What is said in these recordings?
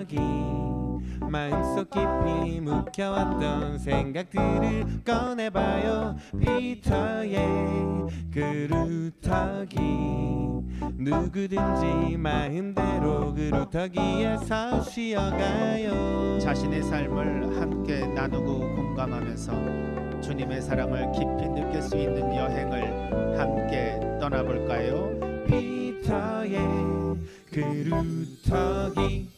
그루터기 마음속 깊이 묵혀왔던 생각들을 꺼내봐요. 피터의 그루터기 누구든지 마음대로 그루터기에서 쉬어가요. 자신의 삶을 함께 나누고 공감하면서 주님의 사랑을 깊이 느낄 수 있는 여행을 함께 떠나볼까요? 피터의 그루터기.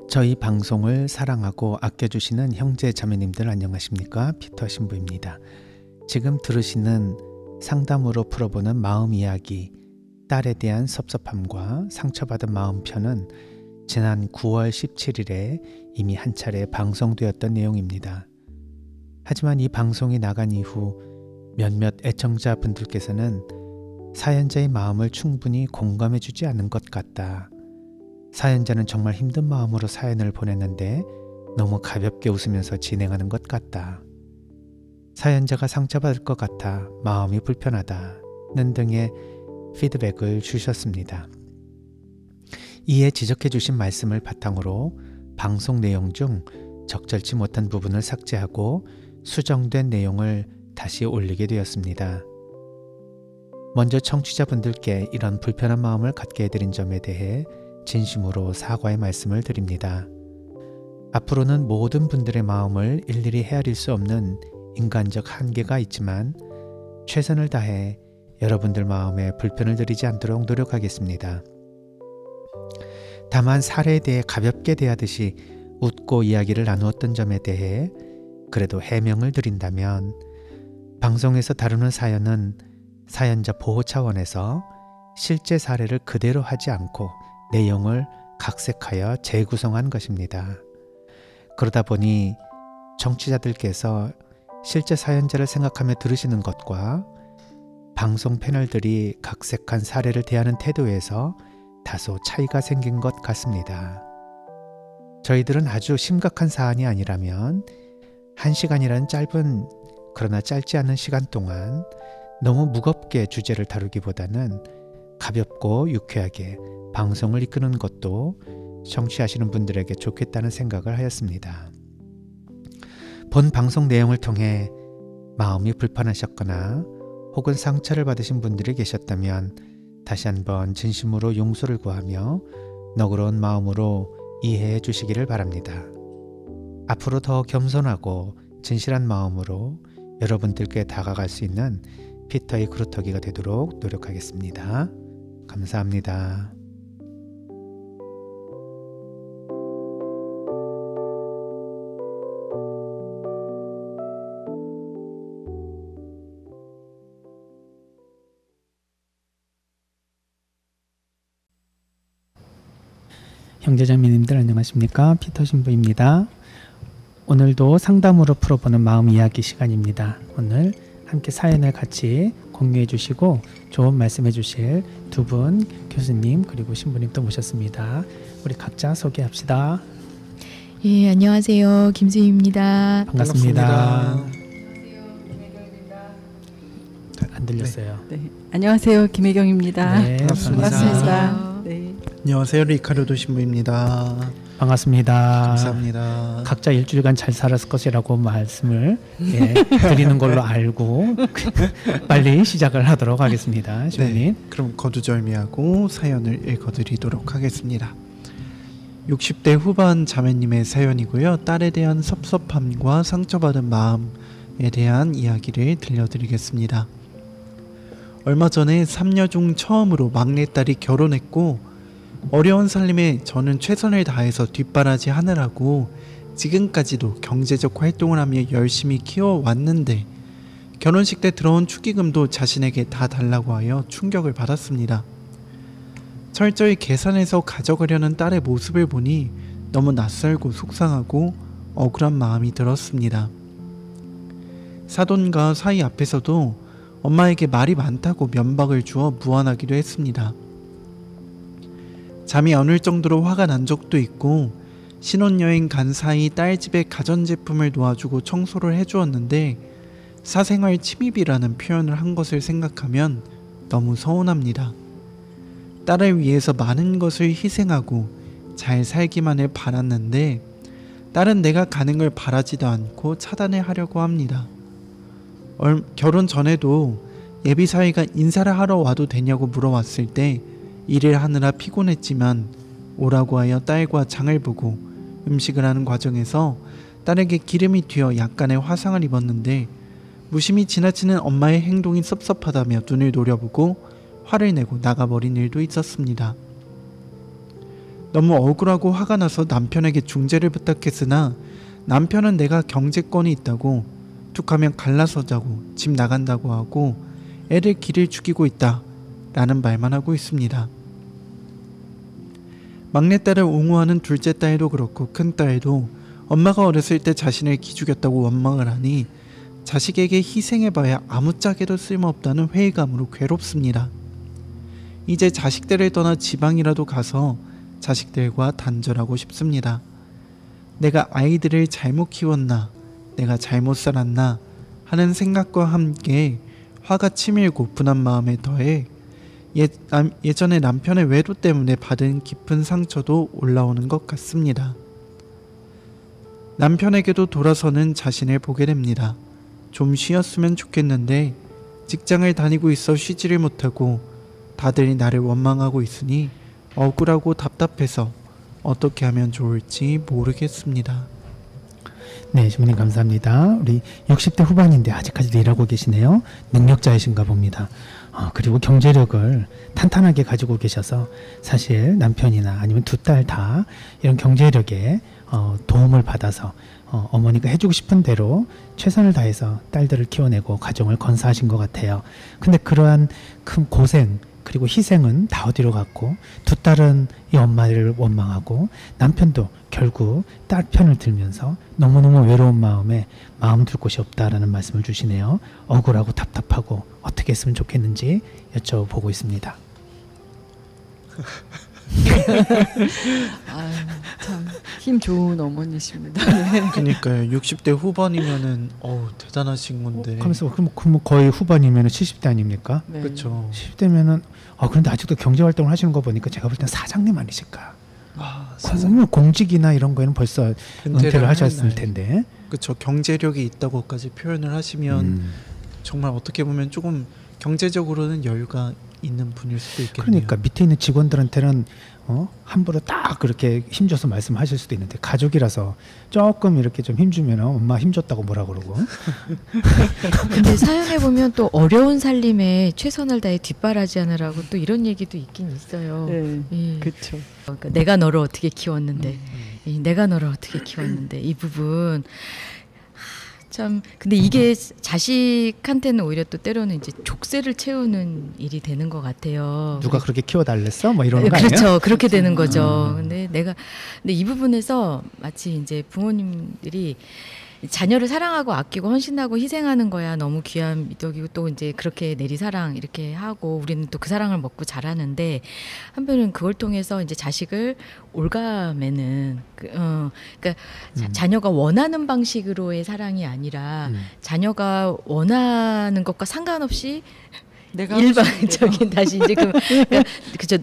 저희 방송을 사랑하고 아껴주시는 형제 자매님들 안녕하십니까? 피터 신부입니다. 지금 들으시는 상담으로 풀어보는 마음 이야기, 딸에 대한 섭섭함과 상처받은 마음 편은 지난 9월 17일에 이미 한 차례 방송되었던 내용입니다. 하지만 이 방송이 나간 이후 몇몇 애청자분들께서는 사연자의 마음을 충분히 공감해주지 않은 것 같다. 사연자는 정말 힘든 마음으로 사연을 보냈는데 너무 가볍게 웃으면서 진행하는 것 같다. 사연자가 상처받을 것 같아 마음이 불편하다는 등의 피드백을 주셨습니다. 이에 지적해 주신 말씀을 바탕으로 방송 내용 중 적절치 못한 부분을 삭제하고 수정된 내용을 다시 올리게 되었습니다. 먼저 청취자분들께 이런 불편한 마음을 갖게 해드린 점에 대해 진심으로 사과의 말씀을 드립니다. 앞으로는 모든 분들의 마음을 일일이 헤아릴 수 없는 인간적 한계가 있지만 최선을 다해 여러분들 마음에 불편을 드리지 않도록 노력하겠습니다. 다만 사례에 대해 가볍게 대하듯이 웃고 이야기를 나누었던 점에 대해 그래도 해명을 드린다면 방송에서 다루는 사연은 사연자 보호 차원에서 실제 사례를 그대로 하지 않고 내용을 각색하여 재구성한 것입니다. 그러다 보니 청취자들께서 실제 사연자를 생각하며 들으시는 것과 방송 패널들이 각색한 사례를 대하는 태도에서 다소 차이가 생긴 것 같습니다. 저희들은 아주 심각한 사안이 아니라면 1시간이라는 짧은 그러나 짧지 않은 시간 동안 너무 무겁게 주제를 다루기보다는 가볍고 유쾌하게 방송을 이끄는 것도 청취하시는 분들에게 좋겠다는 생각을 하였습니다. 본 방송 내용을 통해 마음이 불편하셨거나 혹은 상처를 받으신 분들이 계셨다면 다시 한번 진심으로 용서를 구하며 너그러운 마음으로 이해해 주시기를 바랍니다. 앞으로 더 겸손하고 진실한 마음으로 여러분들께 다가갈 수 있는 피터의 그루터기가 되도록 노력하겠습니다. 감사합니다. 형제자매님들 안녕하십니까? 피터 신부입니다. 오늘도 상담으로 풀어보는 마음 이야기 시간입니다. 오늘 함께 사연을 같이 공유해 주시고 좋은 말씀해 주실 두 분 교수님 그리고 신부님 또 모셨습니다. 우리 각자 소개합시다. 예, 안녕하세요. 김수희입니다. 반갑습니다. 안 들렸어요. 네. 안녕하세요. 김혜경입니다. 네, 반갑습니다. 네. 안녕하세요. 리카르도 신부입니다. 반갑습니다. 감사합니다. 각자 일주일간 잘 살았을 것이라고 말씀을 드리는 걸로 알고 빨리 시작을 하도록 하겠습니다. 신부님. 네, 그럼 거두절미하고 사연을 읽어드리도록 하겠습니다. 60대 후반 자매님의 사연이고요. 딸에 대한 섭섭함과 상처받은 마음에 대한 이야기를 들려드리겠습니다. 얼마 전에 3녀 중 처음으로 막내딸이 결혼했고 어려운 살림에 저는 최선을 다해서 뒷바라지 하느라고 지금까지도 경제적 활동을 하며 열심히 키워왔는데 결혼식 때 들어온 축의금도 자신에게 다 달라고 하여 충격을 받았습니다. 철저히 계산해서 가져가려는 딸의 모습을 보니 너무 낯설고 속상하고 억울한 마음이 들었습니다. 사돈과 사이 앞에서도 엄마에게 말이 많다고 면박을 주어 무안하기도 했습니다. 잠이 안 올 정도로 화가 난 적도 있고 신혼여행 간 사이 딸 집에 가전제품을 도와주고 청소를 해주었는데 사생활 침입이라는 표현을 한 것을 생각하면 너무 서운합니다. 딸을 위해서 많은 것을 희생하고 잘 살기만을 바랐는데 딸은 내가 가는 걸 바라지도 않고 차단을 하려고 합니다. 결혼 전에도 예비 사위가 인사를 하러 와도 되냐고 물어왔을 때 일을 하느라 피곤했지만 오라고 하여 딸과 장을 보고 음식을 하는 과정에서 딸에게 기름이 튀어 약간의 화상을 입었는데 무심히 지나치는 엄마의 행동이 섭섭하다며 눈을 노려보고 화를 내고 나가버린 일도 있었습니다. 너무 억울하고 화가 나서 남편에게 중재를 부탁했으나 남편은 내가 경제권이 있다고 툭하면 갈라서 자고 집 나간다고 하고 애를 기를 죽이고 있다 라는 말만 하고 있습니다. 막내딸을 옹호하는 둘째 딸도 그렇고 큰딸도 엄마가 어렸을 때 자신을 기죽였다고 원망을 하니 자식에게 희생해봐야 아무짝에도 쓸모없다는 회의감으로 괴롭습니다. 이제 자식들을 떠나 지방이라도 가서 자식들과 단절하고 싶습니다. 내가 아이들을 잘못 키웠나, 내가 잘못 살았나 하는 생각과 함께 화가 치밀고 분한 마음에 더해 예전에 남편의 외도 때문에 받은 깊은 상처도 올라오는 것 같습니다. 남편에게도 돌아서는 자신을 보게 됩니다. 좀 쉬었으면 좋겠는데 직장을 다니고 있어 쉬지를 못하고 다들 나를 원망하고 있으니 억울하고 답답해서 어떻게 하면 좋을지 모르겠습니다. 네, 시민님 감사합니다. 우리 60대 후반인데 아직까지도 일하고 계시네요. 능력자이신가 봅니다. 그리고 경제력을 탄탄하게 가지고 계셔서 사실 남편이나 아니면 두 딸 다 이런 경제력에 도움을 받아서 어머니가 해주고 싶은 대로 최선을 다해서 딸들을 키워내고 가정을 건사하신 것 같아요. 근데 그러한 큰 고생 그리고 희생은 다 어디로 갔고 두 딸은 이 엄마를 원망하고 남편도 결국 딸 편을 들면서 너무너무 외로운 마음에 마음 둘 곳이 없다라는 말씀을 주시네요. 억울하고 답답하고 어떻게 했으면 좋겠는지 여쭤보고 있습니다. 참 힘 좋은 어머니십니다. 네. 그러니까요. 60대 후반이면은 대단하신 건데. 그러면서 그럼 거의 후반이면 70대 아닙니까? 네. 그렇죠. 70대면은 그런데 아직도 경제 활동을 하시는 거 보니까 제가 볼 때는 사장님 아니실까? 사장님 공직이나 이런 거에는 벌써 은퇴를 하셨을 텐데. 그렇죠. 경제력이 있다고까지 표현을 하시면 정말 어떻게 보면 조금 경제적으로는 여유가 있는 분일 수도 있겠네요. 그러니까 밑에 있는 직원들한테는 함부로 딱 그렇게 힘줘서 말씀하실 수도 있는데 가족이라서 조금 이렇게 좀 힘주면 엄마 힘줬다고 뭐라 그러고. 근데 사연해 보면 또 어려운 살림에 최선을 다해 뒷바라지하느라고 또 이런 얘기도 있긴 있어요. 네, 예. 그렇죠. 그러니까 내가 너를 어떻게 키웠는데, 내가 너를 어떻게 키웠는데 이 부분. 참 근데 이게 자식한테는 오히려 또 때로는 이제 족쇄를 채우는 일이 되는 것 같아요. 누가 그렇게 키워달랬어? 뭐 이런 거 아니에요? 그렇죠. 그렇게 되는 거죠. 근데 이 부분에서 마치 이제 부모님들이 자녀를 사랑하고 아끼고 헌신하고 희생하는 거야 너무 귀한 미덕이고 또 이제 그렇게 내리사랑 이렇게 하고 우리는 또 그 사랑을 먹고 자라는데 한편은 그걸 통해서 이제 자식을 올가매는 그러니까 자녀가 원하는 방식으로의 사랑이 아니라 자녀가 원하는 것과 상관없이 내가 일방적인 다시 이제 그죠.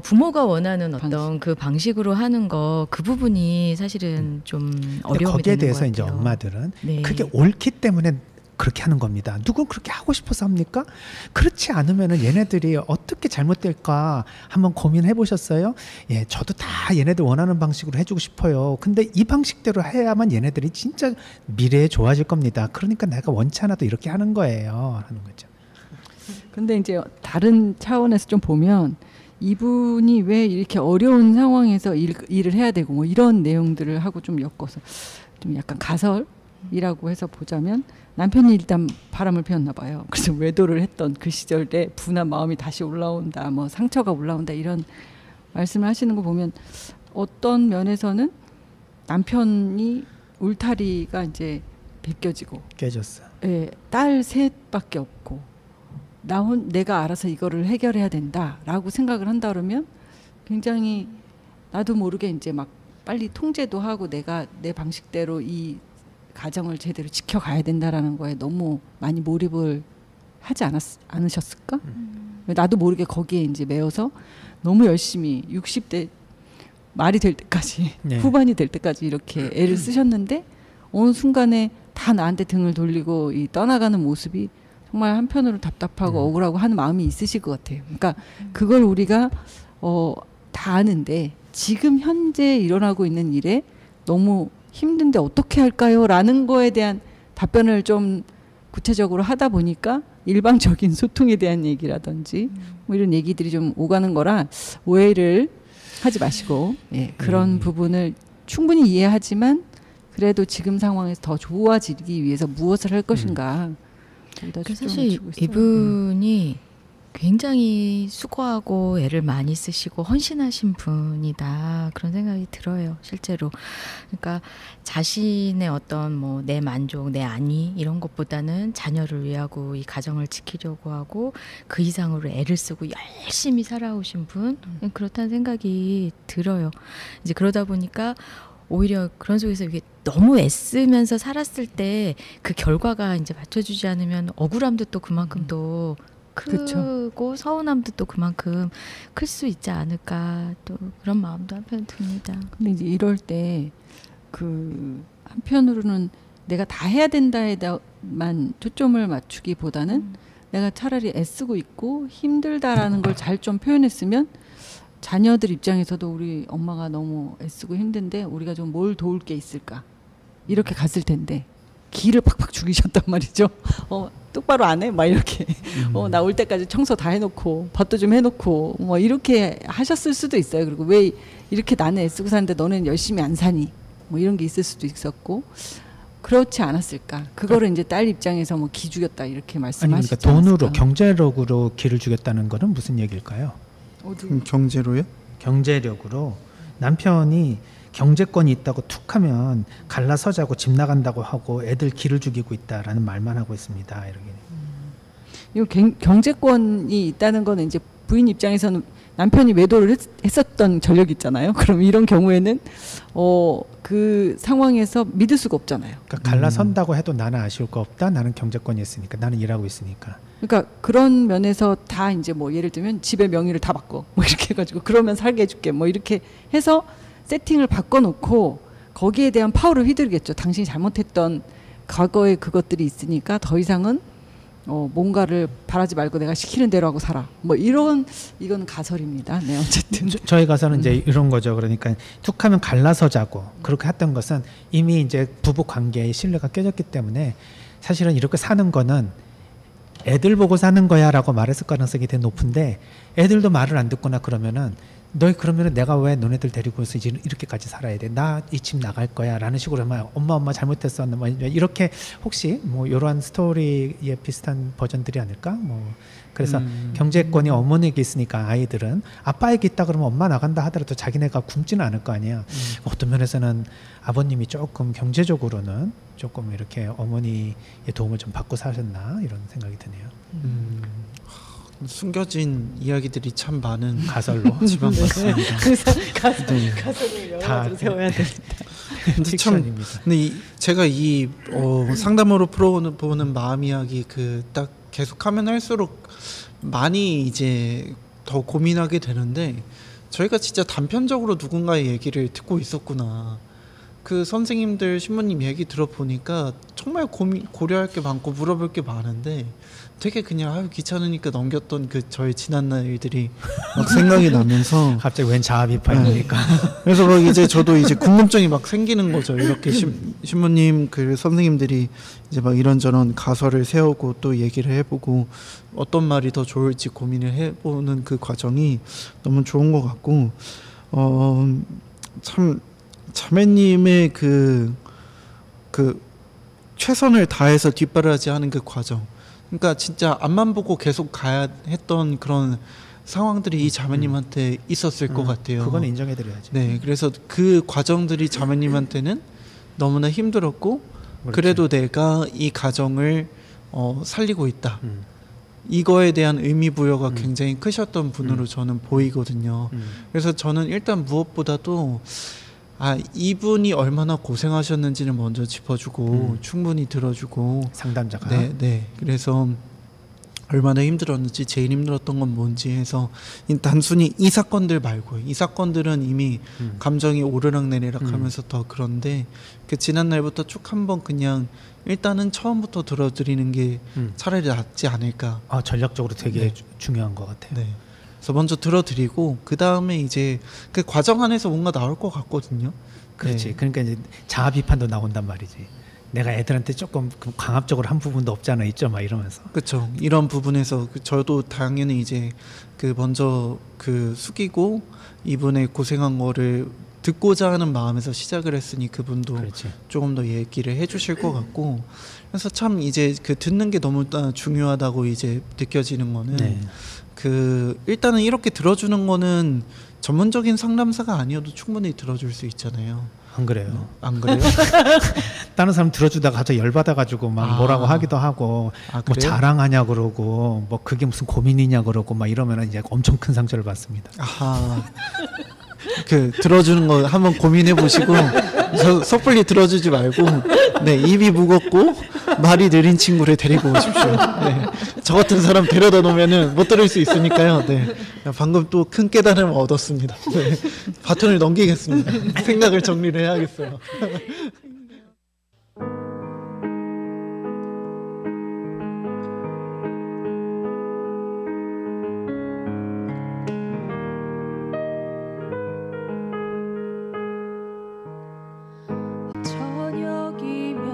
부모가 원하는 어떤 그 방식으로 하는 거 그 부분이 사실은 좀 어려움이 거기에 되는 대해서 것 이제 같아요. 엄마들은 네. 그게 옳기 때문에 그렇게 하는 겁니다. 누군 그렇게 하고 싶어서 합니까? 그렇지 않으면은 얘네들이 어떻게 잘못될까 한번 고민해 보셨어요? 예, 저도 다 얘네들 원하는 방식으로 해주고 싶어요. 근데 이 방식대로 해야만 얘네들이 진짜 미래에 좋아질 겁니다. 그러니까 내가 원치 않아도 이렇게 하는 거예요. 하는 거죠. 근데 이제 다른 차원에서 좀 보면 이분이 왜 이렇게 어려운 상황에서 일을 해야 되고 뭐 이런 내용들을 하고 좀 엮어서 좀 약간 가설이라고 해서 보자면 남편이 일단 바람을 피웠나 봐요. 그래서 외도를 했던 그 시절에 분한 마음이 다시 올라온다, 뭐 상처가 올라온다 이런 말씀을 하시는 거 보면 어떤 면에서는 남편이 울타리가 이제 벗겨지고 깨졌어. 예, 딸 셋밖에 없고 내가 알아서 이거를 해결해야 된다라고 생각을 한다 그러면 굉장히 나도 모르게 이제 막 빨리 통제도 하고 내가 내 방식대로 이 가정을 제대로 지켜가야 된다라는 거에 너무 많이 몰입을 하지 않으셨을까? 나도 모르게 거기에 이제 매여서 너무 열심히 60대 말이 될 때까지 네. 후반이 될 때까지 이렇게 애를 쓰셨는데 어느 순간에 다 나한테 등을 돌리고 이 떠나가는 모습이 정말 한편으로 답답하고 억울하고 하는 마음이 있으실 것 같아요. 그러니까 그걸 우리가 다 아는데 지금 현재 일어나고 있는 일에 너무 힘든데 어떻게 할까요? 라는 거에 대한 답변을 좀 구체적으로 하다 보니까 일방적인 소통에 대한 얘기라든지 뭐 이런 얘기들이 좀 오가는 거라 오해를 하지 마시고 예, 그런 부분을 충분히 이해하지만 그래도 지금 상황에서 더 좋아지기 위해서 무엇을 할 것인가 사실 이분이 굉장히 수고하고 애를 많이 쓰시고 헌신하신 분이다 그런 생각이 들어요 실제로. 그러니까 자신의 어떤 뭐 내 만족 내 안위 이런 것보다는 자녀를 위하고 이 가정을 지키려고 하고 그 이상으로 애를 쓰고 열심히 살아오신 분 그렇다는 생각이 들어요. 이제 그러다 보니까 오히려 그런 속에서 이게 너무 애쓰면서 살았을 때 그 결과가 이제 맞춰주지 않으면 억울함도 또 그만큼 또 크고 그쵸. 서운함도 또 그만큼 클 수 있지 않을까 또 그런 마음도 한편 듭니다. 근데 이제 이럴 때 그 한편으로는 내가 다 해야 된다에만 초점을 맞추기보다는 내가 차라리 애쓰고 있고 힘들다라는 걸 잘 좀 표현했으면 자녀들 입장에서도 우리 엄마가 너무 애쓰고 힘든데 우리가 좀 뭘 도울 게 있을까 이렇게 갔을 텐데 기를 팍팍 죽이셨단 말이죠. 똑바로 안 해? 막 이렇게 나 올 때까지 청소 다 해놓고 밥도 좀 해놓고 뭐 이렇게 하셨을 수도 있어요. 그리고 왜 이렇게 나는 애쓰고 사는데 너는 열심히 안 사니? 뭐 이런 게 있을 수도 있었고 그렇지 않았을까? 그거를 이제 딸 입장에서 뭐 기 죽였다 이렇게 말씀하시지 그러니까 돈으로 않았을까? 경제력으로 기를 주겠다는 거는 무슨 얘기일까요? 경제로요? 경제력으로 남편이 경제권이 있다고 툭하면 갈라서자고 집 나간다고 하고 애들 기를 죽이고 있다라는 말만 하고 있습니다. 이렇게. 이 경제권이 있다는 거는 이제 부인 입장에서는 남편이 외도를 했었던 전력이 있잖아요. 그럼 이런 경우에는 그 상황에서 믿을 수가 없잖아요. 그러니까 갈라선다고 해도 나는 아쉬울 거 없다. 나는 경제권이 있으니까. 나는 일하고 있으니까. 그러니까 그런 면에서 다 이제 뭐 예를 들면 집의 명의를 다 바꿔 뭐 이렇게 해가지고 그러면 살게 해줄게 뭐 이렇게 해서 세팅을 바꿔놓고 거기에 대한 파워를 휘두르겠죠. 당신이 잘못했던 과거의 그것들이 있으니까 더 이상은 뭔가를 바라지 말고 내가 시키는 대로 하고 살아. 뭐 이건 가설입니다. 네, 어쨌든 저희 가서는 이제 이런 거죠. 그러니까 툭하면 갈라서자고 그렇게 했던 것은 이미 이제 부부 관계의 신뢰가 깨졌기 때문에 사실은 이렇게 사는 거는 애들 보고 사는 거야라고 말했을 가능성이 되게 높은데 애들도 말을 안 듣거나 그러면은 너희 그러면은 내가 왜 너네들 데리고 있어 이렇게까지 살아야 돼? 나 이 집 나갈 거야라는 식으로 하면 엄마 잘못했어. 뭐 이렇게 혹시 뭐 이러한 스토리에 비슷한 버전들이 아닐까? 뭐 그래서 경제권이 어머니에게 있으니까 아이들은 아빠에게 있다 그러면 엄마 나간다 하더라도 자기네가 굶지는 않을 거 아니야. 어떤 면에서는 아버님이 조금 경제적으로는 조금 이렇게 어머니의 도움을 좀 받고 사셨나 이런 생각이 드네요. 숨겨진 이야기들이 참 많은 가설로 지방 같습니다. 가설을 다 영화로 세워야 돼. 근데 참 픽션입니다. 근데 제가 이 상담으로 풀어보는 마음 이야기 그 딱 계속하면 할수록 많이 이제 더 고민하게 되는데 저희가 진짜 단편적으로 누군가의 얘기를 듣고 있었구나. 그 선생님들 신부님 얘기 들어보니까 정말 고려할 게 많고 물어볼 게 많은데 되게 그냥 귀찮으니까 넘겼던 그 저의 지난 날들이 막 생각이 나면서 갑자기 웬 자아 비판입니까? 그래서 막 이제 저도 이제 궁금증이 막 생기는 거죠. 이렇게 신부님 그 선생님들이 이제 막 이런저런 가설을 세우고 또 얘기를 해보고 어떤 말이 더 좋을지 고민을 해보는 그 과정이 너무 좋은 것 같고 참 자매님의 그 최선을 다해서 뒷바라지하는 그 과정. 그러니까 진짜 앞만 보고 계속 가야 했던 그런 상황들이 이 자매님한테 있었을 것 같아요. 그건 인정해드려야죠. 네, 그래서 그 과정들이 자매님한테는 너무나 힘들었고 그렇죠. 그래도 내가 이 가정을 살리고 있다. 이거에 대한 의미 부여가 굉장히 크셨던 분으로 저는 보이거든요. 그래서 저는 일단 무엇보다도 이분이 얼마나 고생하셨는지를 먼저 짚어주고 충분히 들어주고 상담자가 네. 그래서 얼마나 힘들었는지, 제일 힘들었던 건 뭔지 해서 단순히 이 사건들 말고, 이 사건들은 이미 감정이 오르락내리락 하면서 더 그런데 그 지난날부터 쭉 한번 그냥 일단은 처음부터 들어드리는 게 차라리 낫지 않을까. 전략적으로 되게 네. 중요한 것 같아요. 네. 그래서 먼저 들어드리고 그 다음에 이제 그 과정 안에서 뭔가 나올 것 같거든요. 그렇지. 네. 그러니까 이제 자아 비판도 나온단 말이지. 내가 애들한테 조금 강압적으로 한 부분도 없지 않아 있죠, 막 이러면서. 그렇죠. 이런 부분에서 저도 당연히 이제 그 먼저 그 숙이고 이분의 고생한 거를 듣고자 하는 마음에서 시작을 했으니 그분도 그렇지. 조금 더 얘기를 해주실 것 같고, 그래서 참 이제 그 듣는 게 너무 중요하다고 이제 느껴지는 거는 네. 그 일단은 이렇게 들어주는 거는 전문적인 상담사가 아니어도 충분히 들어줄 수 있잖아요. 안 그래요? 안 그래요? 다른 사람 들어주다가 갑자기 열받아가지고 막 뭐라고 하기도 하고, 뭐 그래요? 자랑하냐 그러고, 뭐 그게 무슨 고민이냐 그러고 막 이러면 이제 엄청 큰 상처를 받습니다. 아하. 그 들어주는 거 한번 고민해 보시고 섣불리 들어주지 말고, 네, 입이 무겁고 말이 느린 친구를 데리고 오십시오. 네, 저 같은 사람 데려다 놓으면은 못 들을 수 있으니까요. 네, 방금 또 큰 깨달음을 얻었습니다. 네, 바톤을 넘기겠습니다. 생각을 정리를 해야겠어요. 저녁이면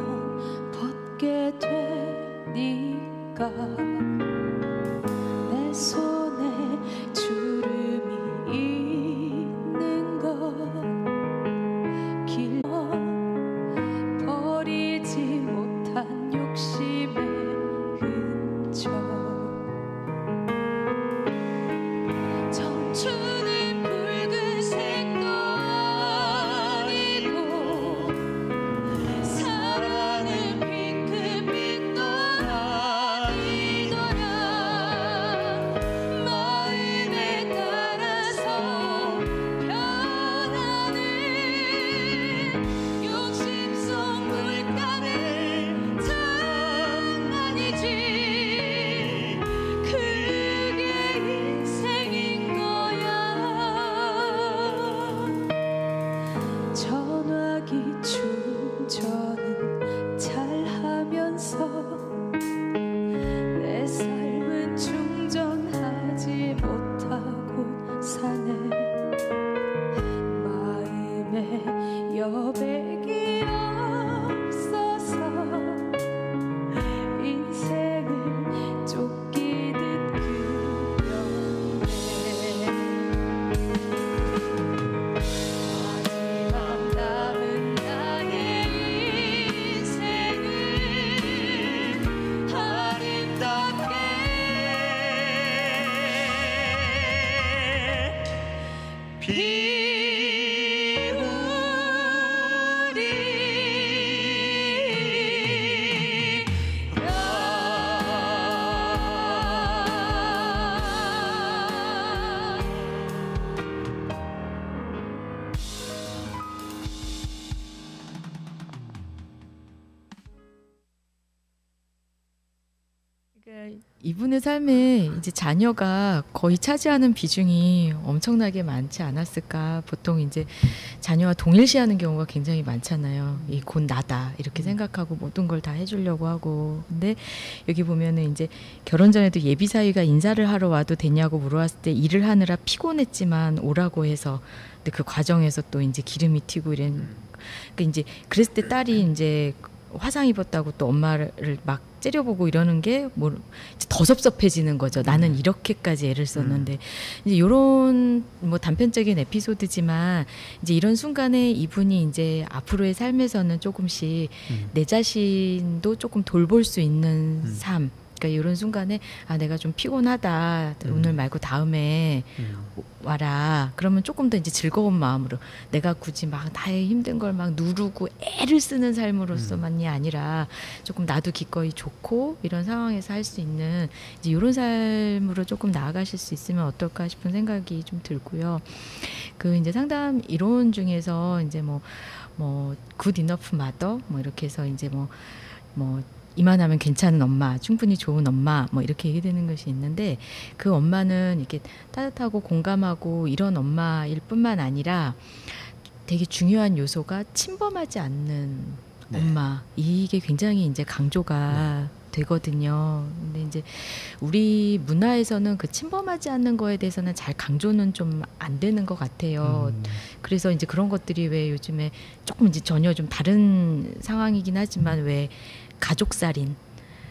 벗게 되니까 내 손에 주름이 있는 것 길어 버리지 못한 욕심의 흔적 청춘은 붉은색도 아니고 사랑은 핑크빛도 아니더라 마음에 따라서 변하는 욕심 속 물감은 장난이지 그게 인생인 거야 전화기 충전은 잘하면서 내 삶은 충전하지 못하고 사네 마음에 여백이 없어서 인생을 쫓기듯 그려내 마지막 남은 나의 인생을 아름답게 그러니까 이분의 삶에 이제 자녀가 거의 차지하는 비중이 엄청나게 많지 않았을까. 보통 이제 자녀와 동일시하는 경우가 굉장히 많잖아요. 이 곧 나다 이렇게 생각하고 모든 걸 다 해주려고 하고. 근데 여기 보면은 이제 결혼 전에도 예비 사위가 인사를 하러 와도 되냐고 물어봤을 때 일을 하느라 피곤했지만 오라고 해서. 근데 그 과정에서 또 이제 기름이 튀고 이런. 그러니까 이제 그랬을 때 딸이 이제 화상 입었다고 또 엄마를 막 째려보고 이러는 게 뭐 더 섭섭해지는 거죠. 나는 이렇게까지 애를 썼는데 이제 이런 뭐 단편적인 에피소드지만 이제 이런 순간에 이분이 이제 앞으로의 삶에서는 조금씩 내 자신도 조금 돌볼 수 있는 삶. 그러니까 이런 순간에 내가 좀 피곤하다. 오늘 말고 다음에 와라. 그러면 조금 더 이제 즐거운 마음으로 내가 굳이 막 나의 힘든 걸 막 누르고 애를 쓰는 삶으로서만이 아니라 조금 나도 기꺼이 좋고 이런 상황에서 할 수 있는 이제 이런 삶으로 조금 나아가실 수 있으면 어떨까 싶은 생각이 좀 들고요. 그 이제 상담 이론 중에서 이제 뭐 good enough mother 뭐 이렇게 해서 이제 뭐 이만하면 괜찮은 엄마, 충분히 좋은 엄마 뭐 이렇게 얘기되는 것이 있는데 그 엄마는 이렇게 따뜻하고 공감하고 이런 엄마일 뿐만 아니라 되게 중요한 요소가 침범하지 않는 네. 엄마. 이게 굉장히 이제 강조가 되거든요. 근데 이제 우리 문화에서는 그 침범하지 않는 거에 대해서는 잘 강조는 좀 안 되는 것 같아요. 그래서 이제 그런 것들이 왜 요즘에 조금 이제 전혀 좀 다른 상황이긴 하지만 왜 가족살인,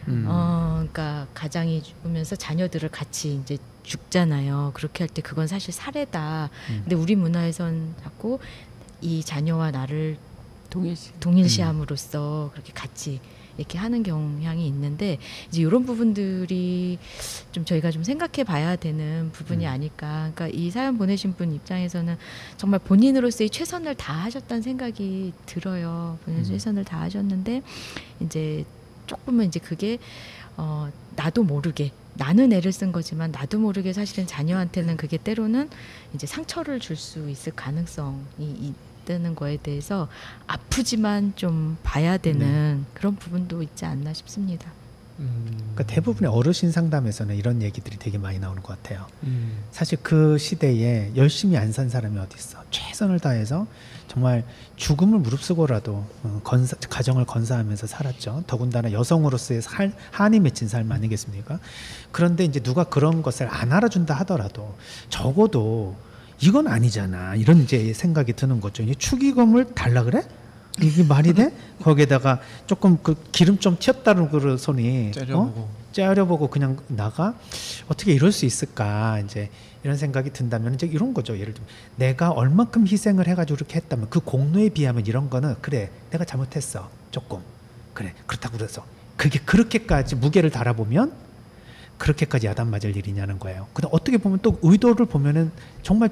그러니까 가장이 죽으면서 자녀들을 같이 이제 죽잖아요. 그렇게 할 때 그건 사실 살해다. 근데 우리 문화에선 자꾸 이 자녀와 나를 동일시함으로써 그렇게 같이 이렇게 하는 경향이 있는데 이제 이런 부분들이 좀 저희가 좀 생각해 봐야 되는 부분이 아닐까. 그러니까 이 사연 보내신 분 입장에서는 정말 본인으로서의 최선을 다하셨다는 생각이 들어요. 본인의 최선을 다하셨는데 이제 조금은 이제 그게 나도 모르게 나는 애를 쓴 거지만 나도 모르게 사실은 자녀한테는 그게 때로는 이제 상처를 줄 수 있을 가능성이 있다는 거에 대해서 아프지만 좀 봐야 되는 그런 부분도 있지 않나 싶습니다. 그러니까 대부분의 어르신 상담에서는 이런 얘기들이 되게 많이 나오는 것 같아요. 사실 그 시대에 열심히 안 산 사람이 어디 있어. 최선을 다해서 정말 죽음을 무릅쓰고라도 가정을 건사하면서 살았죠. 더군다나 여성으로서의 한이 맺힌 삶 아니겠습니까? 그런데 이제 누가 그런 것을 안 알아준다 하더라도 적어도 이건 아니잖아. 이런 이제 생각이 드는 거죠. 이 축의금을 달라 그래? 이게 말이 돼? 거기에다가 조금 그 기름 좀 튀었다는 그 손이 째려보고 그냥 나가? 어떻게 이럴 수 있을까? 이제 이런 생각이 든다면 이제 이런 거죠. 예를 들면 내가 얼만큼 희생을 해가지고 이렇게 했다면 그 공로에 비하면 이런 거는 그래 내가 잘못했어 조금 그래 그렇다고 그래서 그게 그렇게까지 무게를 달아보면 그렇게까지 야단 맞을 일이냐는 거예요. 근데 어떻게 보면 또 의도를 보면은 정말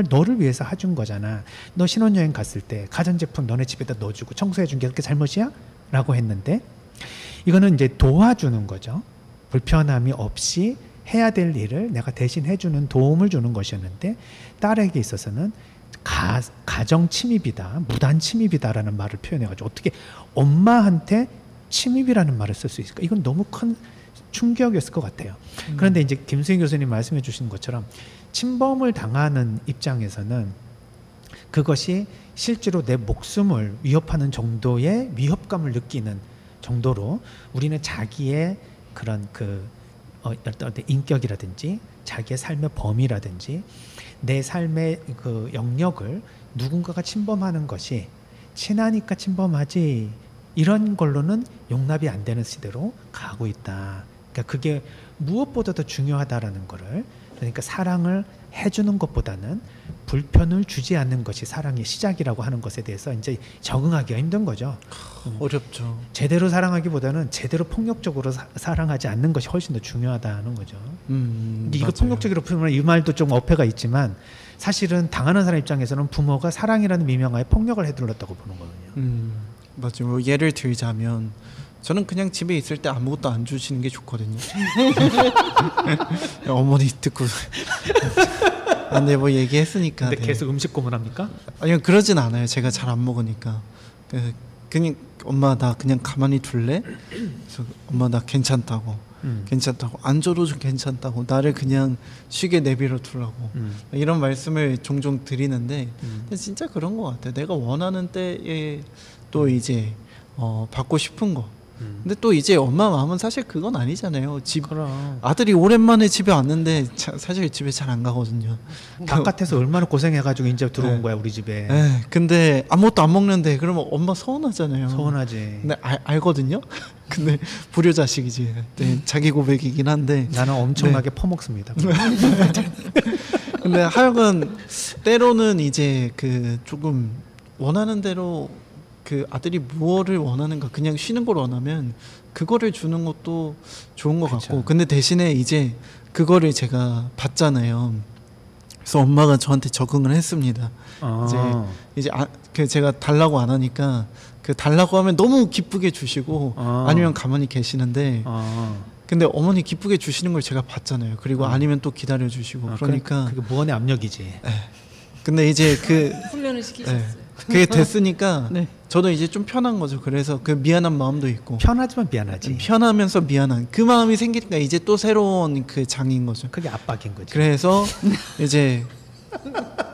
너를 위해서 해준 거잖아. 너 신혼여행 갔을 때 가전제품 너네 집에다 넣어주고 청소해준 게 그렇게 잘못이야? 라고 했는데 이거는 이제 도와주는 거죠. 불편함이 없이 해야 될 일을 내가 대신 해주는 도움을 주는 것이었는데 딸에게 있어서는 가정 침입이다, 무단 침입이다라는 말을 표현해가지고 어떻게 엄마한테 침입이라는 말을 쓸 수 있을까? 이건 너무 큰 충격이었을 것 같아요. 그런데 이제 김수인 교수님 말씀해 주신 것처럼 침범을 당하는 입장에서는 그것이 실제로 내 목숨을 위협하는 정도의 위협감을 느끼는 정도로 우리는 자기의 그런 어떤 인격이라든지 자기의 삶의 범위라든지 내 삶의 그 영역을 누군가가 침범하는 것이 친하니까 침범하지 이런 걸로는 용납이 안 되는 시대로 가고 있다. 그러니까 그게 무엇보다도 중요하다라는 거를 그러니까 사랑을 해주는 것보다는 불편을 주지 않는 것이 사랑의 시작이라고 하는 것에 대해서 이제 적응하기가 힘든 거죠. 어렵죠. 제대로 사랑하기보다는 제대로 폭력적으로 사랑하지 않는 것이 훨씬 더 중요하다는 거죠. 근데 이거 폭력적으로 풀면 이 말도 좀 어폐가 있지만 사실은 당하는 사람 입장에서는 부모가 사랑이라는 미명하에 폭력을 해둘렀다고 보는 거거든요. 맞아요. 뭐 예를 들자면 저는 그냥 집에 있을 때 아무것도 안 주시는 게 좋거든요. 어머니 듣고 네, 뭐 얘기했으니까. 근데 네. 계속 음식 고문합니까? 아니요, 그러진 않아요. 제가 잘 안 먹으니까. 그냥 엄마 나 그냥 가만히 둘래? 그래서 엄마 나 괜찮다고. 괜찮다고. 안 줘도 좀 괜찮다고. 나를 그냥 쉬게 내버려 두라고. 이런 말씀을 종종 드리는데 근데 진짜 그런 것 같아요. 내가 원하는 때에 또 이제 받고 싶은 거. 근데 또 이제 엄마 마음은 사실 그건 아니잖아요. 아들이 오랜만에 집에 왔는데 사실 집에 잘 안 가거든요. 바깥에서 얼마나 고생해가지고 이제 들어온 거야 우리 집에. 네, 근데 아무것도 안 먹는데 그러면 엄마 서운하잖아요. 서운하지. 근데 알거든요. 근데 불효자식이지. 네, 자기 고백이긴 한데 나는 엄청나게 퍼먹습니다. 근데 하여간 때로는 이제 그 조금 원하는 대로 그 아들이 무엇을 원하는가 그냥 쉬는 걸 원하면 그거를 주는 것도 좋은 것 같고 근데 대신에 이제 그거를 제가 받잖아요. 그래서 엄마가 저한테 적응을 했습니다. 이제 그 제가 달라고 안 하니까 그 달라고 하면 너무 기쁘게 주시고 아니면 가만히 계시는데 근데 어머니 기쁘게 주시는 걸 제가 봤잖아요. 그리고 아니면 또 기다려 주시고 그러니까 그게 무언의 압력이지. 근데 이제 그 훈련을 시키셨어요. 그게 됐으니까 네. 저도 이제 좀 편한 거죠. 그래서 그 미안한 마음도 있고 편하지만 미안하지. 편하면서 미안한 그 마음이 생기니까 이제 또 새로운 그 장인 거죠. 그게 압박인 거지. 그래서 이제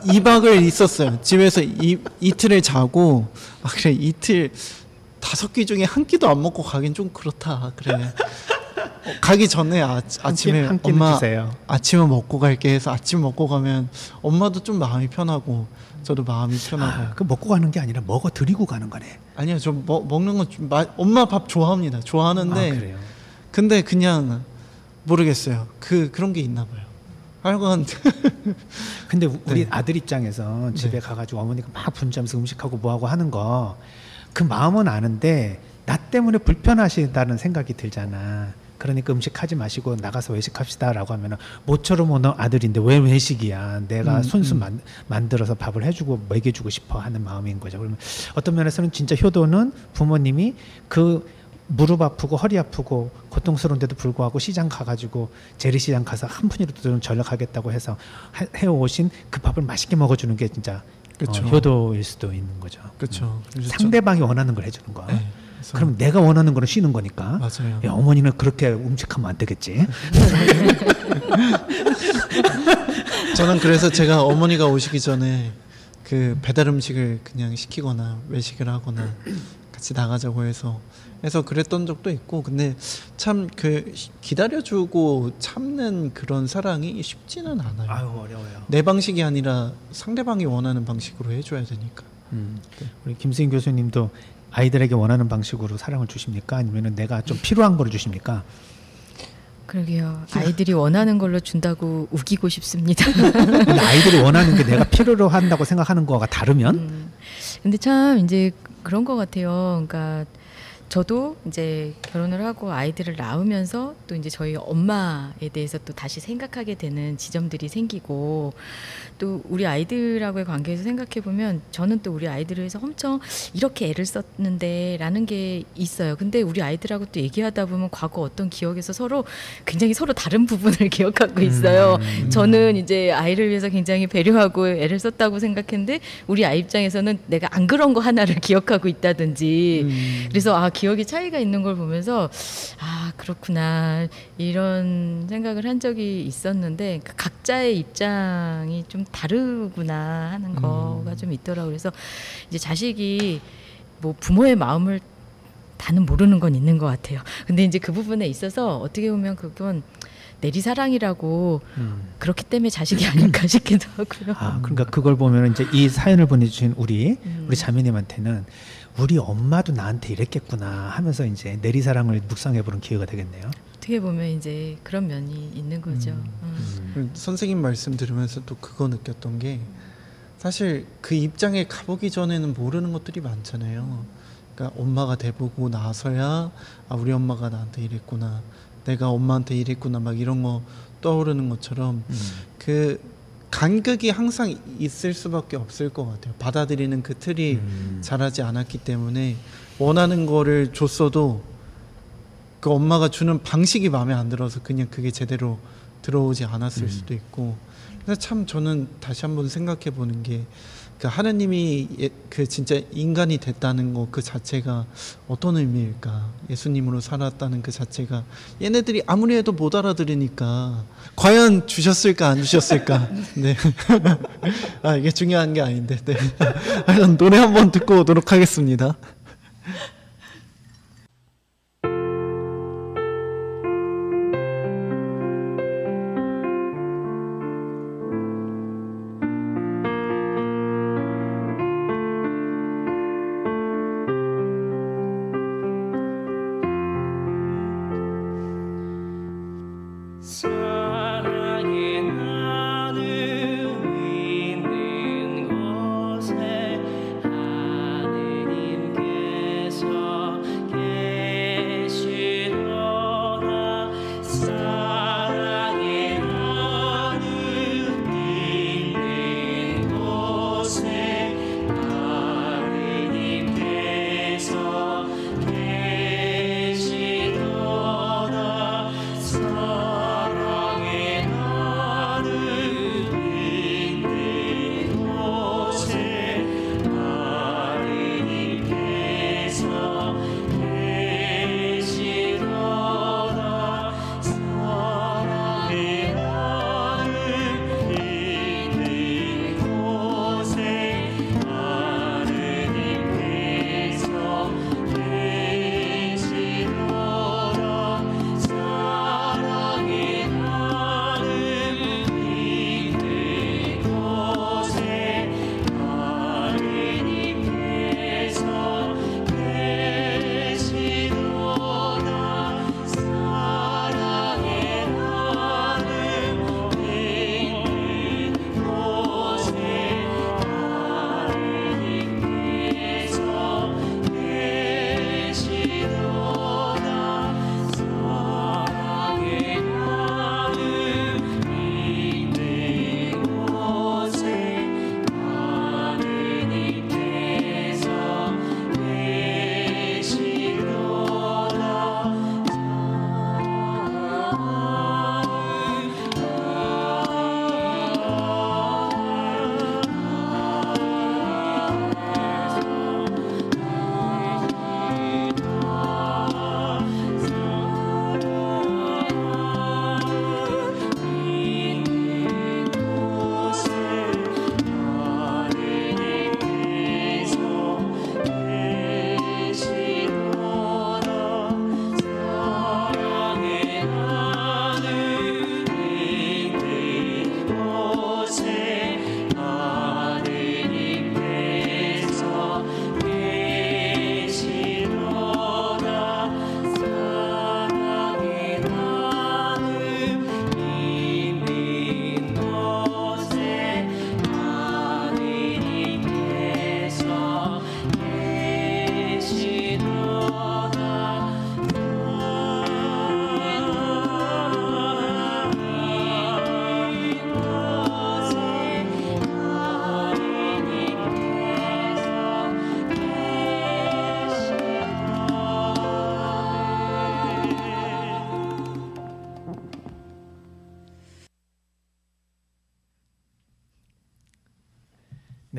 2박을 있었어요. 집에서 이틀을 자고 그래 이틀 5끼 중에 한 끼도 안 먹고 가긴 좀 그렇다. 그래. 가기 전에 아침에 한 끼는 엄마 주세요. 아침은 먹고 갈게 해서 아침 먹고 가면 엄마도 좀 마음이 편하고 저도 마음이 편하고. 그 먹고 가는 게 아니라 먹어 드리고 가는 거네. 아니요, 저 먹는 건 좀 엄마 밥 좋아합니다. 좋아하는데 그래요. 근데 그냥 모르겠어요. 그런 게 있나 봐요. 하여간 근데 우리 네. 아들 입장에서 집에 네. 가가지고 어머니가 막 분주하면서 음식하고 뭐하고 하는 거 그 마음은 아는데 나 때문에 불편하시다는 생각이 들잖아. 그러니까 음식하지 마시고 나가서 외식합시다라고 하면은 모처럼 오는 아들인데 왜 외식이야? 내가 손수 만들어서 밥을 해주고 먹여주고 싶어 하는 마음인 거죠. 그러면 어떤 면에서는 진짜 효도는 부모님이 그 무릎 아프고 허리 아프고 고통스러운데도 불구하고 시장 가가지고 재래시장 가서 한 푼이라도 좀 절약하겠다고 해서 해오신 그 밥을 맛있게 먹어주는 게 진짜 그쵸. 효도일 수도 있는 거죠. 그렇죠. 상대방이 원하는 걸 해주는 거. 네, 그럼 내가 원하는 거는 쉬는 거니까. 맞아요. 야, 어머니는 그렇게 음식하면 안 되겠지. 저는 그래서 제가 어머니가 오시기 전에 그 배달 음식을 그냥 시키거나 외식을 하거나 같이 나가자고 해서 그랬던 적도 있고. 근데 참 그 기다려주고 참는 그런 사랑이 쉽지는 않아요. 아유, 어려워요. 내 방식이 아니라 상대방이 원하는 방식으로 해줘야 되니까. 우리 김수인 교수님도 아이들에게 원하는 방식으로 사랑을 주십니까? 아니면은 내가 좀 필요한 걸 주십니까? 그러게요. 아이들이 원하는 걸로 준다고 우기고 싶습니다. 근데 아이들이 원하는 게 내가 필요로 한다고 생각하는 거가 다르면? 근데 참 이제 그런 것 같아요. 그러니까 저도 이제 결혼을 하고 아이들을 낳으면서 또 이제 저희 엄마에 대해서 또 다시 생각하게 되는 지점들이 생기고, 또 우리 아이들하고의 관계에서 생각해 보면 저는 또 우리 아이들을 위해서 엄청 이렇게 애를 썼는데 라는 게 있어요. 근데 우리 아이들하고 또 얘기하다 보면 과거 어떤 기억에서 굉장히 서로 다른 부분을 기억하고 있어요. 저는 이제 아이를 위해서 굉장히 배려하고 애를 썼다고 생각했는데 우리 아이 입장에서는 내가 안 그런 거 하나를 기억하고 있다든지, 그래서 기억이 차이가 있는 걸 보면서 그렇구나 이런 생각을 한 적이 있었는데, 각자의 입장이 좀 다르구나 하는 거가 좀 있더라고요. 그래서 이제 자식이 뭐 부모의 마음을 다는 모르는 건 있는 것 같아요. 근데 이제 그 부분에 있어서 어떻게 보면 그건 내리사랑이라고 그렇기 때문에 자식이 아닐까 싶기도 하고요. 그러니까 그걸 보면 이제 이 사연을 보내주신 우리 자매님한테는 우리 엄마도 나한테 이랬겠구나 하면서 이제 내리사랑을 묵상해보는 기회가 되겠네요. 어떻게 보면 이제 그런 면이 있는 거죠. 선생님 말씀 들으면서 또 그거 느꼈던 게, 사실 그 입장에 가보기 전에는 모르는 것들이 많잖아요. 그러니까 엄마가 돼보고 나서야 우리 엄마가 나한테 이랬구나, 내가 엄마한테 이랬구나, 막 이런 거 떠오르는 것처럼 그 간극이 항상 있을 수밖에 없을 것 같아요. 받아들이는 그 틀이 자라지 않았기 때문에 원하는 거를 줬어도 그 엄마가 주는 방식이 마음에 안 들어서 그냥 그게 제대로 들어오지 않았을 수도 있고. 그래서 참 저는 다시 한번 생각해 보는 게, 그 하나님이 그 진짜 인간이 됐다는 거 그 자체가 어떤 의미일까? 예수님으로 살았다는 그 자체가 얘네들이 아무리 해도 못 알아들으니까 과연 주셨을까 안 주셨을까? 네. 이게 중요한 게 아닌데. 네. 노래 한번 듣고 오도록 하겠습니다. 사랑의 나눔 있는 곳에 하느님께서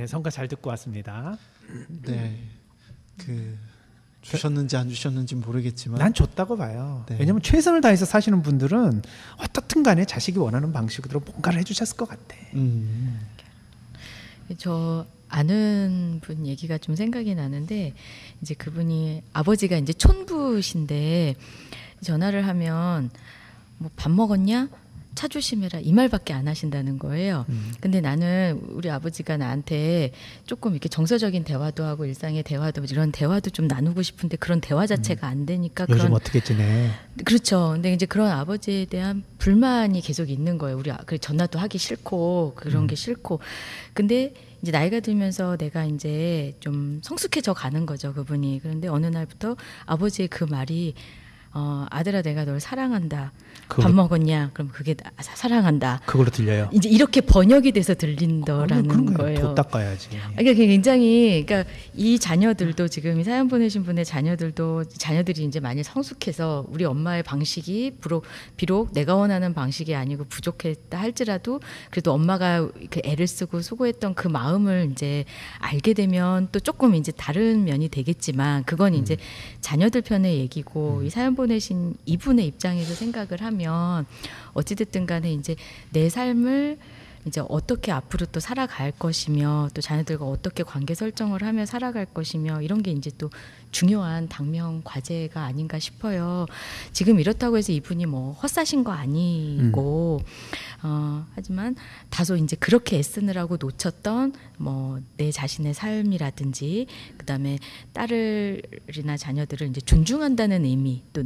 네, 성가 잘 듣고 왔습니다. 네. 그 주셨는지 안 주셨는지 모르겠지만 난 줬다고 봐요. 네. 왜냐면 최선을 다해서 사시는 분들은 어떻든 간에 자식이 원하는 방식으로 뭔가를 해주셨을 것 같아. 저 아는 분 얘기가 좀 생각이 나는데 이제 그분이 아버지가 이제 촌부신데 전화를 하면 뭐 밥 먹었냐? 차 조심해라 이 말밖에 안 하신다는 거예요. 근데 나는 우리 아버지가 나한테 조금 이렇게 정서적인 대화도 하고 일상의 대화도 이런 대화도 좀 나누고 싶은데 그런 대화 자체가 안 되니까 요즘 그런 어떻게 지내? 그렇죠. 근데 이제 그런 아버지에 대한 불만이 계속 있는 거예요. 우리 그 전화도 하기 싫고 그런 게 싫고. 근데 이제 나이가 들면서 내가 이제 좀 성숙해져 가는 거죠, 그분이. 그런데 어느 날부터 아버지의 그 말이 아들아 내가 널 사랑한다. 밥 먹었냐? 그럼 그게 사랑한다. 그걸로 들려요. 이제 이렇게 번역이 돼서 들린다라는 거예요. 돈 닦아야지. 그러니까 굉장히 그러니까 이 자녀들도 지금 이 사연 보내신 분의 자녀들이 이제 많이 성숙해서 우리 엄마의 방식이 비록 내가 원하는 방식이 아니고 부족했다 할지라도 그래도 엄마가 그 애를 쓰고 수고했던 그 마음을 이제 알게 되면 또 조금 이제 다른 면이 되겠지만 그건 이제 자녀들 편의 얘기고 이 사연 보내신 이분의 입장에서 생각을 하면 어찌됐든 간에 이제 내 삶을 이제 어떻게 앞으로 또 살아갈 것이며 또 자녀들과 어떻게 관계 설정을 하며 살아갈 것이며 이런 게 이제 또 중요한 당면 과제가 아닌가 싶어요. 지금 이렇다고 해서 이분이 뭐 헛사신 거 아니고 하지만 다소 이제 그렇게 애쓰느라고 놓쳤던 뭐 내 자신의 삶이라든지 그다음에 딸이나 자녀들을 이제 존중한다는 의미 또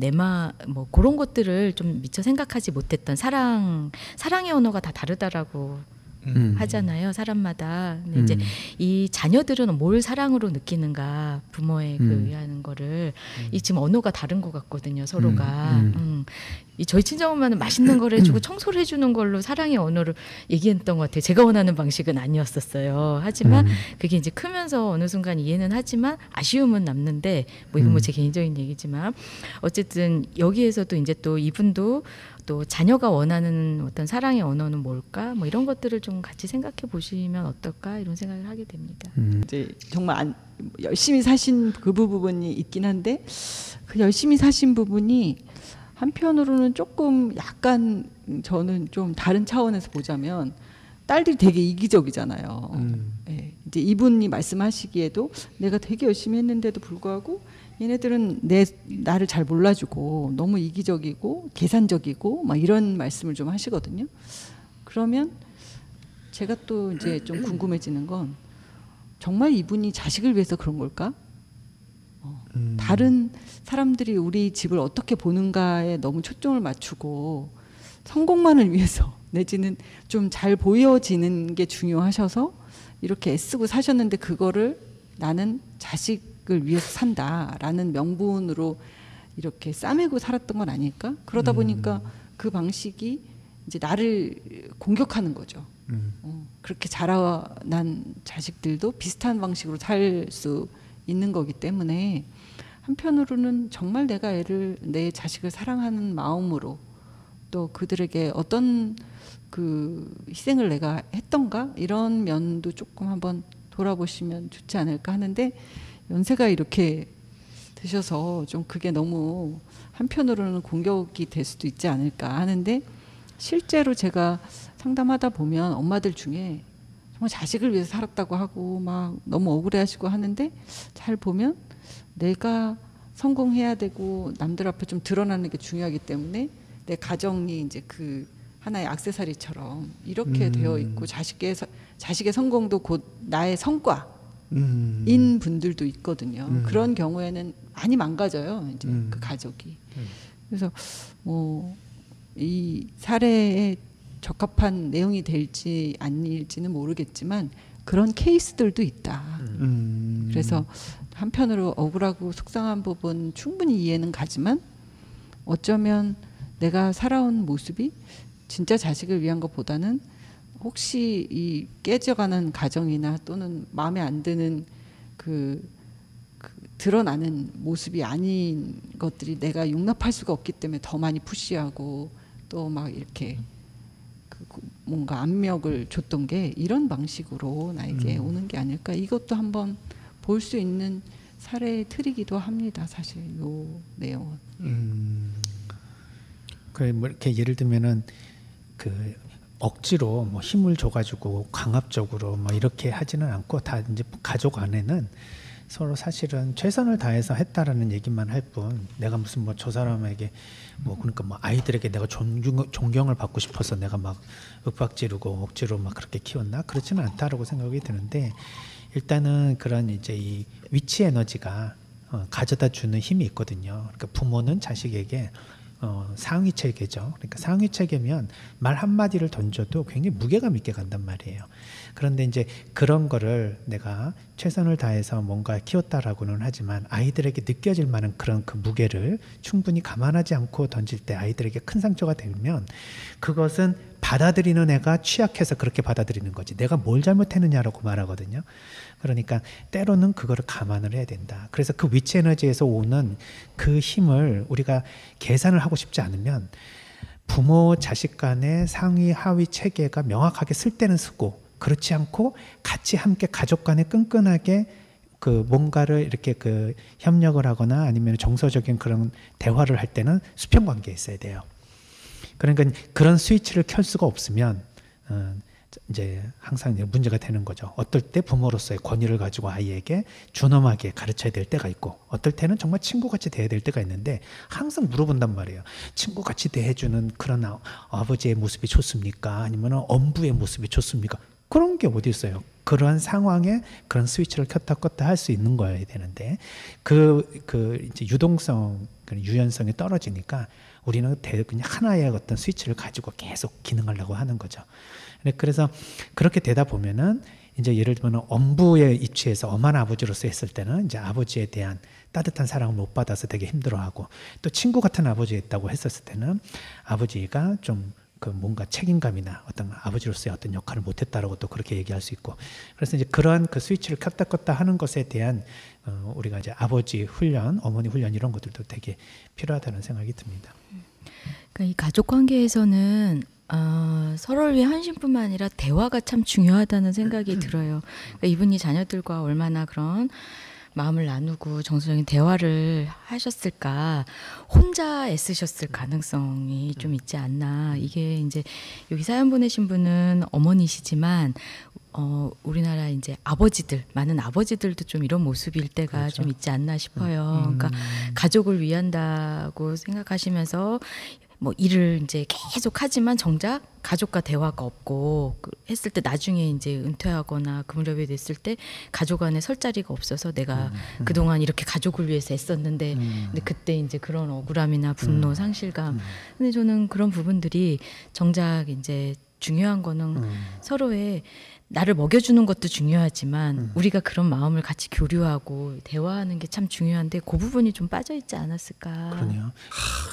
뭐 그런 것들을 좀 미처 생각하지 못했던 사랑의 언어가 다 다르다라고 하잖아요. 사람마다. 근데 이제 이 자녀들은 뭘 사랑으로 느끼는가 부모의 그 의하는 거를 이 지금 언어가 다른 것 같거든요. 서로가. 이 저희 친정엄마는 맛있는 걸 해주고 청소를 해주는 걸로 사랑의 언어를 얘기했던 것 같아요. 제가 원하는 방식은 아니었었어요. 하지만 그게 이제 크면서 어느 순간 이해는 하지만 아쉬움은 남는데 뭐 이건 뭐 제 개인적인 얘기지만 어쨌든 여기에서도 이제 또 이분도 또 자녀가 원하는 어떤 사랑의 언어는 뭘까? 뭐 이런 것들을 좀 같이 생각해 보시면 어떨까? 이런 생각을 하게 됩니다. 이제 정말 열심히 사신 그 부분이 있긴 한데 그 열심히 사신 부분이 한편으로는 조금 약간 저는 좀 다른 차원에서 보자면 딸들이 되게 이기적이잖아요. 네. 이제 이분이 말씀하시기에도 내가 되게 열심히 했는데도 불구하고 얘네들은 나를 잘 몰라주고 너무 이기적이고 계산적이고 막 이런 말씀을 좀 하시거든요. 그러면 제가 또 이제 좀 궁금해지는 건 정말 이분이 자식을 위해서 그런 걸까? 다른 사람들이 우리 집을 어떻게 보는가에 너무 초점을 맞추고 성공만을 위해서 내지는 좀 잘 보여지는 게 중요하셔서 이렇게 애쓰고 사셨는데 그거를 나는 자식을 위해서 산다라는 명분으로 이렇게 싸매고 살았던 건 아닐까? 그러다 보니까 그 방식이 이제 나를 공격하는 거죠. 그렇게 자라난 자식들도 비슷한 방식으로 살 수 있는 거기 때문에 한편으로는 정말 내가 내 자식을 사랑하는 마음으로 또 그들에게 어떤 그 희생을 내가 했던가 이런 면도 조금 한번 돌아보시면 좋지 않을까 하는데 연세가 이렇게 드셔서 좀 그게 너무 한편으로는 공격이 될 수도 있지 않을까 하는데 실제로 제가 상담하다 보면 엄마들 중에 정말 자식을 위해서 살았다고 하고 막 너무 억울해하시고 하는데 잘 보면 내가 성공해야 되고 남들 앞에 좀 드러나는 게 중요하기 때문에 내 가정이 이제 그 하나의 액세서리처럼 이렇게 되어 있고 자식의 성공도 곧 나의 성과인 분들도 있거든요. 그런 경우에는 많이 망가져요. 이제 그 가족이. 그래서 뭐 이 사례에 적합한 내용이 될지 아닐지는 모르겠지만 그런 케이스들도 있다. 그래서 한편으로 억울하고 속상한 부분 충분히 이해는 가지만 어쩌면 내가 살아온 모습이 진짜 자식을 위한 것보다는 혹시 이 깨져가는 가정이나 또는 마음에 안 드는 그 드러나는 모습이 아닌 것들이 내가 용납할 수가 없기 때문에 더 많이 푸시하고 또 막 이렇게 뭔가 압력을 줬던 게 이런 방식으로 나에게 오는 게 아닐까. 이것도 한번 볼 수 있는 사례의 틀이기도 합니다. 사실 요 내용은. 뭐 이렇게 예를 들면은 그 억지로 뭐 힘을 줘가지고 강압적으로 뭐 이렇게 하지는 않고 다 이제 가족 안에는 서로 사실은 최선을 다해서 했다라는 얘기만 할 뿐, 내가 무슨 뭐 저 사람에게 뭐 그러니까 뭐 아이들에게 내가 존경을 받고 싶어서 내가 막 윽박지르고 억지로 막 그렇게 키웠나, 그렇지는 않다라고 생각이 드는데, 일단은 그런 이제 이 위치 에너지가 가져다 주는 힘이 있거든요. 그러니까 부모는 자식에게 상위 체계죠. 그러니까 상위 체계면 말 한마디를 던져도 굉장히 무게감 있게 간단 말이에요. 그런데 이제 그런 거를 내가 최선을 다해서 뭔가 키웠다라고는 하지만 아이들에게 느껴질 만한 그런 그 무게를 충분히 감안하지 않고 던질 때 아이들에게 큰 상처가 되면 그것은 받아들이는 애가 취약해서 그렇게 받아들이는 거지, 내가 뭘 잘못했느냐라고 말하거든요. 그러니까 때로는 그거를 감안을 해야 된다. 그래서 그 위치 에너지에서 오는 그 힘을 우리가 계산을 하고 싶지 않으면 부모 자식 간의 상위 하위 체계가 명확하게 쓸 때는 쓰고, 그렇지 않고 같이 함께 가족 간에 끈끈하게 그 뭔가를 이렇게 그 협력을 하거나 아니면 정서적인 그런 대화를 할 때는 수평 관계에 있어야 돼요. 그러니까 그런 스위치를 켤 수가 없으면 이제 항상 문제가 되는 거죠. 어떨 때 부모로서의 권위를 가지고 아이에게 준엄하게 가르쳐야 될 때가 있고, 어떨 때는 정말 친구같이 대해야 될 때가 있는데 항상 물어본단 말이에요. 친구같이 대해주는 그런 아버지의 모습이 좋습니까? 아니면 엄부의 모습이 좋습니까? 그런 게 어디 있어요. 그러한 상황에 그런 스위치를 켰다 껐다 할 수 있는 거여야 되는데 이제 유동성, 유연성이 떨어지니까 우리는 그냥 하나의 어떤 스위치를 가지고 계속 기능하려고 하는 거죠. 그래서 그렇게 되다 보면은 이제 예를 들면 엄부의 위치에서 엄한 아버지로서 했을 때는 이제 아버지에 대한 따뜻한 사랑을 못 받아서 되게 힘들어하고, 또 친구 같은 아버지가 있다고 했었을 때는 아버지가 좀 그 뭔가 책임감이나 어떤 아버지로서의 어떤 역할을 못했다라고 또 그렇게 얘기할 수 있고, 그래서 이제 그러한 그 스위치를 켰다 껐다 하는 것에 대한 우리가 이제 아버지 훈련, 어머니 훈련 이런 것들도 되게 필요하다는 생각이 듭니다. 그러니까 이 가족 관계에서는 서로를 위해 헌신뿐만 아니라 대화가 참 중요하다는 생각이 들어요. 그러니까 이분이 자녀들과 얼마나 그런 마음을 나누고 정서적인 대화를 하셨을까, 혼자 애쓰셨을 가능성이 좀 있지 않나. 이게 이제 여기 사연 보내신 분은 어머니시지만 우리나라 이제 아버지들, 많은 아버지들도 좀 이런 모습일 때가 그렇죠. 좀 있지 않나 싶어요. 그러니까 가족을 위한다고 생각하시면서 뭐 일을 이제 계속 하지만 정작 가족과 대화가 없고 했을 때 나중에 이제 은퇴하거나 그 무렵에 됐을 때 가족 안에 설 자리가 없어서 내가 그동안 이렇게 가족을 위해서 애썼는데 근데 그때 이제 그런 억울함이나 분노, 상실감. 근데 저는 그런 부분들이 정작 이제 중요한 거는 서로의 나를 먹여주는 것도 중요하지만 우리가 그런 마음을 같이 교류하고 대화하는 게 참 중요한데 그 부분이 좀 빠져있지 않았을까. 그러네요.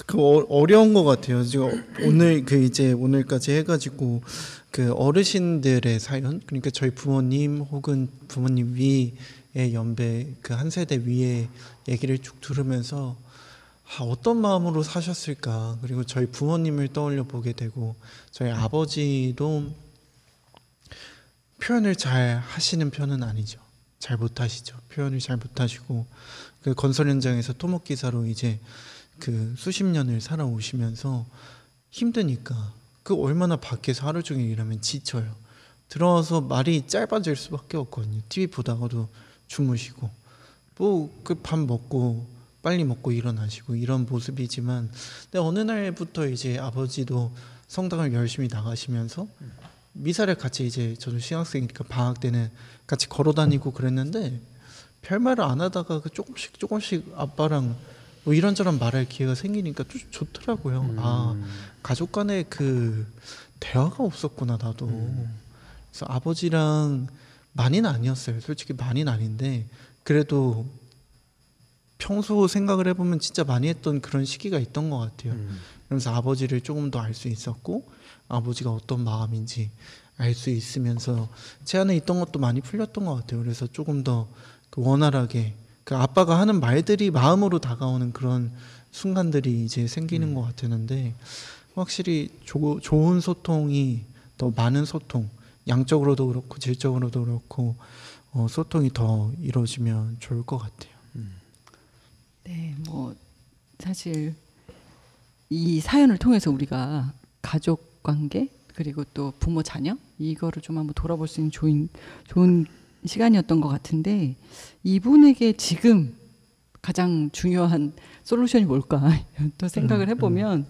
그 어려운 것 같아요. 지금 오늘 이제 오늘까지 해가지고 그 어르신들의 사연, 그러니까 저희 부모님 혹은 부모님 위의 연배 그 한 세대 위의 얘기를 쭉 들으면서 어떤 마음으로 사셨을까. 그리고 저희 부모님을 떠올려 보게 되고, 저희 아버지도 표현을 잘 하시는 편은 아니죠. 잘 못하시죠. 표현을 잘 못하시고 그 건설 현장에서 토목기사로 이제 그 수십 년을 살아오시면서 힘드니까 그 얼마나 밖에서 하루 종일 일하면 지쳐요. 들어와서 말이 짧아질 수밖에 없거든요. TV 보다가도 주무시고 뭐 그 밥 먹고 빨리 먹고 일어나시고 이런 모습이지만, 근데 어느 날부터 이제 아버지도 성당을 열심히 나가시면서 미사를 같이 이제 저도 신학생이니까 방학 때는 같이 걸어 다니고 그랬는데 별말을 안 하다가 그 조금씩 아빠랑 뭐 이런저런 말할 기회가 생기니까 좀 좋더라고요. 가족 간에 그 대화가 없었구나 나도. 그래서 아버지랑 많이는 아니었어요. 솔직히 많이는 아닌데 그래도 평소 생각을 해보면 진짜 많이 했던 그런 시기가 있던 것 같아요. 그러면서 아버지를 조금 더 알 수 있었고 아버지가 어떤 마음인지 알 수 있으면서 제 안에 있던 것도 많이 풀렸던 것 같아요. 그래서 조금 더 그 원활하게 그 아빠가 하는 말들이 마음으로 다가오는 그런 순간들이 이제 생기는 것 같았는데, 확실히 좋은 소통이 더 많은 소통, 양적으로도 그렇고 질적으로도 그렇고 소통이 더 이루어지면 좋을 것 같아요. 네, 뭐 사실 이 사연을 통해서 우리가 가족 관계 그리고 또 부모 자녀 이거를 좀 한번 돌아볼 수 있는 좋은 시간이었던 것 같은데, 이분에게 지금 가장 중요한 솔루션이 뭘까 또 생각을 해보면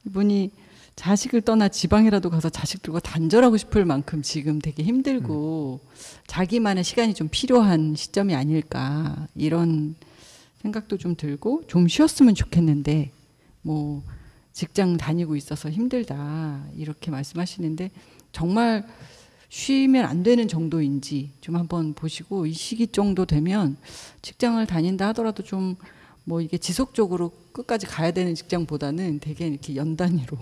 이분이 자식을 떠나 지방이라도 가서 자식들과 단절하고 싶을 만큼 지금 되게 힘들고 자기만의 시간이 좀 필요한 시점이 아닐까 이런 생각도 좀 들고, 좀 쉬었으면 좋겠는데 뭐 직장 다니고 있어서 힘들다 이렇게 말씀하시는데 정말 쉬면 안 되는 정도인지 좀 한번 보시고, 이 시기 정도 되면 직장을 다닌다 하더라도 좀 뭐 이게 지속적으로 끝까지 가야 되는 직장보다는 되게 이렇게 연단위로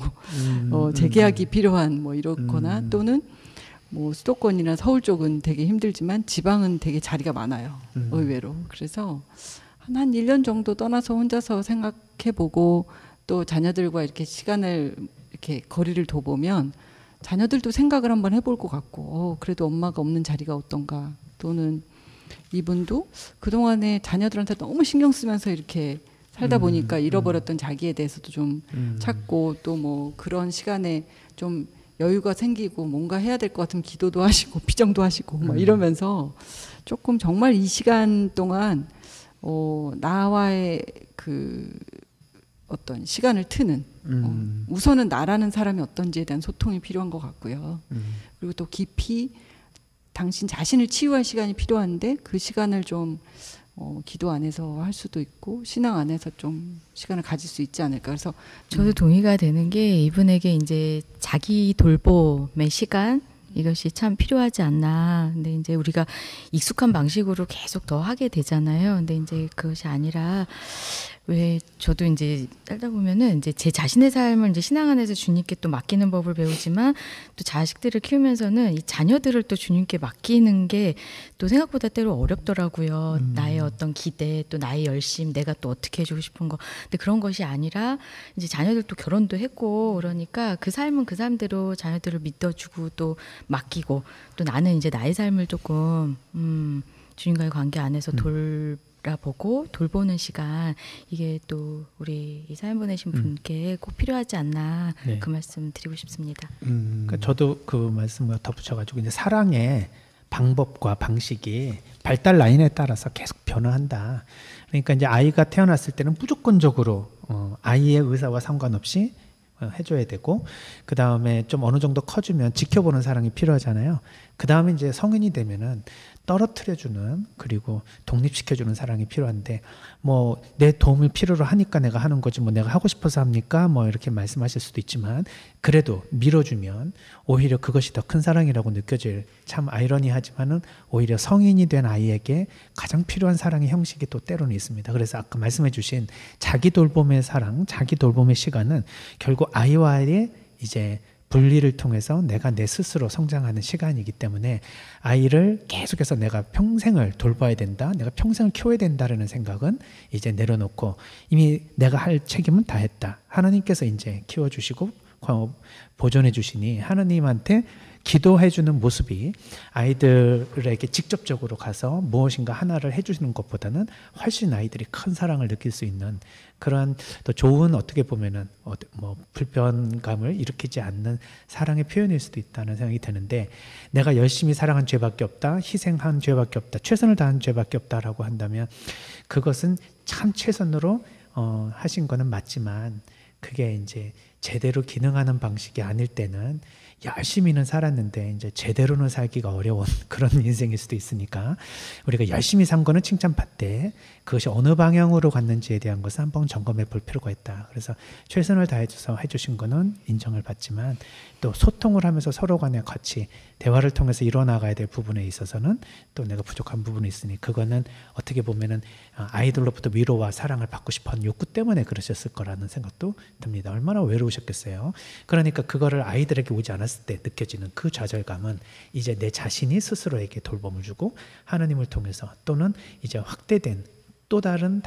재계약이 필요한 뭐 이렇거나 또는 뭐 수도권이나 서울 쪽은 되게 힘들지만 지방은 되게 자리가 많아요. 의외로. 그래서 한 1년 정도 떠나서 혼자서 생각해보고 또 자녀들과 이렇게 시간을 이렇게 거리를 둬보면 자녀들도 생각을 한번 해볼 것 같고, 그래도 엄마가 없는 자리가 어떤가, 또는 이분도 그동안에 자녀들한테 너무 신경 쓰면서 이렇게 살다 보니까 잃어버렸던 자기에 대해서도 좀 찾고, 또 뭐 그런 시간에 좀 여유가 생기고 뭔가 해야 될 것 같으면 기도도 하시고 피정도 하시고 막 이러면서 조금 정말 이 시간 동안 나와의 그 어떤 시간을 트는 우선은 나라는 사람이 어떤지에 대한 소통이 필요한 것 같고요. 그리고 또 깊이 당신 자신을 치유할 시간이 필요한데 그 시간을 좀 기도 안에서 할 수도 있고 신앙 안에서 좀 시간을 가질 수 있지 않을까. 그래서 저도 동의가 되는 게, 이분에게 이제 자기 돌봄의 시간 이것이 참 필요하지 않나. 근데 이제 우리가 익숙한 방식으로 계속 더 하게 되잖아요. 근데 이제 그것이 아니라, 왜 저도 이제 살다 보면은 이제 제 자신의 삶을 이제 신앙 안에서 주님께 또 맡기는 법을 배우지만, 또 자식들을 키우면서는 이 자녀들을 또 주님께 맡기는 게 또 생각보다 때로 어렵더라고요. 나의 어떤 기대, 또 나의 열심, 내가 또 어떻게 해주고 싶은 거. 근데 그런 것이 아니라 이제 자녀들도 결혼도 했고 그러니까 그 삶은 그 삶대로 자녀들을 믿어주고 또 맡기고, 또 나는 이제 나의 삶을 조금 주님과의 관계 안에서 돌아보고 돌보는 시간, 이게 또 우리 이 사연 보내신 분께 꼭 필요하지 않나. 네. 그 말씀 드리고 싶습니다. 그러니까 저도 그 말씀과 덧붙여가지고 이제 사랑의 방법과 방식이 발달 라인에 따라서 계속 변화한다. 그러니까 이제 아이가 태어났을 때는 무조건적으로 아이의 의사와 상관없이 해줘야 되고, 그 다음에 좀 어느 정도 커지면 지켜보는 사랑이 필요하잖아요. 그 다음에 이제 성인이 되면은 떨어뜨려주는, 그리고 독립시켜주는 사랑이 필요한데, 뭐 내 도움을 필요로 하니까 내가 하는 거지 뭐 내가 하고 싶어서 합니까? 뭐 이렇게 말씀하실 수도 있지만, 그래도 밀어주면 오히려 그것이 더 큰 사랑이라고 느껴질, 참 아이러니하지만은 오히려 성인이 된 아이에게 가장 필요한 사랑의 형식이 또 때로는 있습니다. 그래서 아까 말씀해 주신 자기 돌봄의 사랑, 자기 돌봄의 시간은 결국 아이와의 이제 분리를 통해서 내가 내 스스로 성장하는 시간이기 때문에, 아이를 계속해서 내가 평생을 돌봐야 된다, 내가 평생을 키워야 된다라는 생각은 이제 내려놓고, 이미 내가 할 책임은 다 했다. 하나님께서 이제 키워주시고 보존해 주시니 하나님한테 기도해 주는 모습이 아이들에게 직접적으로 가서 무엇인가 하나를 해주시는 것보다는 훨씬 아이들이 큰 사랑을 느낄 수 있는 그런 또 좋은, 어떻게 보면은 뭐 불편감을 일으키지 않는 사랑의 표현일 수도 있다는 생각이 드는데, 내가 열심히 사랑한 죄밖에 없다, 희생한 죄밖에 없다, 최선을 다한 죄밖에 없다라고 한다면 그것은 참 최선으로 하신 거는 맞지만, 그게 이제 제대로 기능하는 방식이 아닐 때는 열심히는 살았는데 이제 제대로는 살기가 어려운 그런 인생일 수도 있으니까, 우리가 열심히 산 거는 칭찬받되 그것이 어느 방향으로 갔는지에 대한 것을 한번 점검해 볼 필요가 있다. 그래서 최선을 다해줘서 해주신 거는 인정을 받지만, 또 소통을 하면서 서로 간에 같이 대화를 통해서 이뤄나가야 될 부분에 있어서는 또 내가 부족한 부분이 있으니, 그거는 어떻게 보면은 아이들로부터 위로와 사랑을 받고 싶어하는 욕구 때문에 그러셨을 거라는 생각도 듭니다. 얼마나 외로우셨겠어요. 그러니까 그거를 아이들에게 오지 않았을 때 느껴지는 그 좌절감은 이제 내 자신이 스스로에게 돌봄을 주고 하나님을 통해서, 또는 이제 확대된 또 다른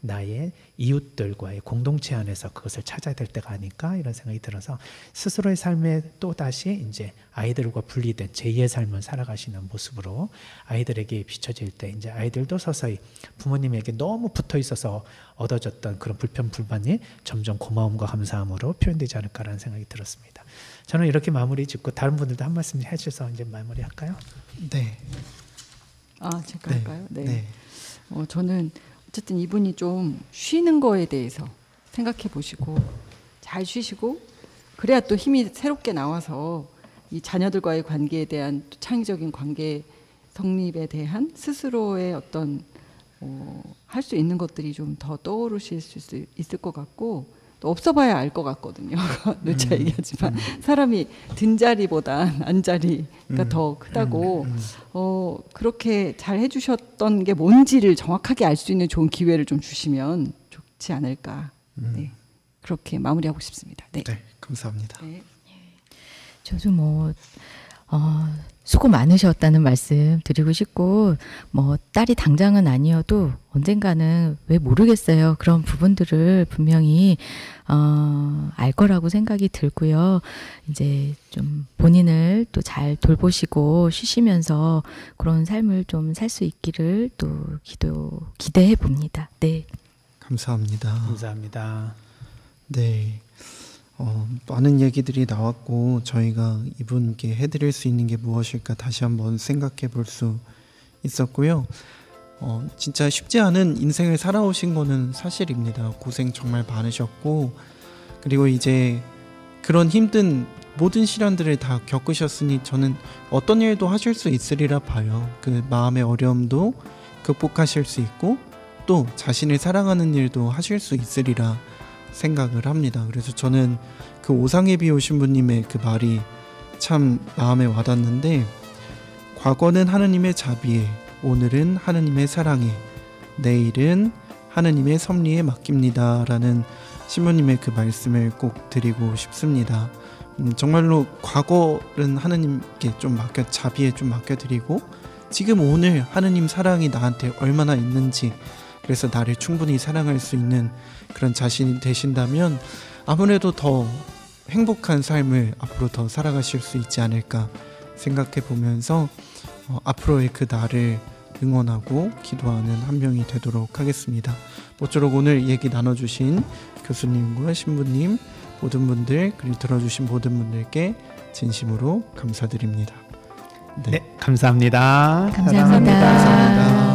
나의 이웃들과의 공동체 안에서 그것을 찾아야 될 때가 아닐까 이런 생각이 들어서 스스로의 삶에 또 다시 이제 아이들과 분리된 제2의 삶을 살아가시는 모습으로 아이들에게 비춰질 때 이제 아이들도 서서히 부모님에게 너무 붙어 있어서 얻어졌던 그런 불편 불만이 점점 고마움과 감사함으로 표현되지 않을까라는 생각이 들었습니다. 저는 이렇게 마무리 짓고 다른 분들도 한 말씀 해주셔서 이제 마무리할까요? 네. 제가 네. 할까요? 네. 네. 저는 어쨌든 이분이 좀 쉬는 거에 대해서 생각해 보시고 잘 쉬시고 그래야 또 힘이 새롭게 나와서 이 자녀들과의 관계에 대한 또 창의적인 관계 성립에 대한 스스로의 어떤 할 수 있는 것들이 좀 더 떠오르실 수 있을 것 같고 또 없어봐야 알 것 같거든요. 누차 얘기하지만 사람이 든 자리보다 안 자리가 더 크다고 그렇게 잘 해주셨던 게 뭔지를 정확하게 알 수 있는 좋은 기회를 좀 주시면 좋지 않을까. 네. 그렇게 마무리하고 싶습니다. 네. 네, 감사합니다. 네. 저도 수고 많으셨다는 말씀 드리고 싶고 딸이 당장은 아니어도 언젠가는 왜 모르겠어요. 그런 부분들을 분명히 알 거라고 생각이 들고요. 이제 좀 본인을 또 잘 돌보시고 쉬시면서 그런 삶을 좀 살 수 있기를 또 기대해 봅니다. 네. 감사합니다. 감사합니다. 네. 많은 얘기들이 나왔고 저희가 이분께 해드릴 수 있는 게 무엇일까 다시 한번 생각해 볼 수 있었고요. 진짜 쉽지 않은 인생을 살아오신 거는 사실입니다. 고생 정말 많으셨고 그리고 이제 그런 힘든 모든 시련들을 다 겪으셨으니 저는 어떤 일도 하실 수 있으리라 봐요. 그 마음의 어려움도 극복하실 수 있고 또 자신을 사랑하는 일도 하실 수 있으리라 생각을 합니다. 그래서 저는 그 오상예비 오신 분님의 그 말이 참 마음에 와닿는데 과거는 하느님의 자비에 오늘은 하느님의 사랑에 내일은 하느님의 섭리에 맡깁니다 라는 신부님의 그 말씀을 꼭 드리고 싶습니다. 정말로 과거는 하느님께 좀 자비에 좀 맡겨드리고 지금 오늘 하느님 사랑이 나한테 얼마나 있는지 그래서 나를 충분히 사랑할 수 있는 그런 자신이 되신다면 아무래도 더 행복한 삶을 앞으로 더 살아가실 수 있지 않을까 생각해 보면서 앞으로의 그 날을 응원하고 기도하는 한 명이 되도록 하겠습니다. 모쪼록 오늘 얘기 나눠주신 교수님과 신부님 모든 분들 그리고 들어주신 모든 분들께 진심으로 감사드립니다. 네, 감사합니다. 감사합니다. 감사합니다.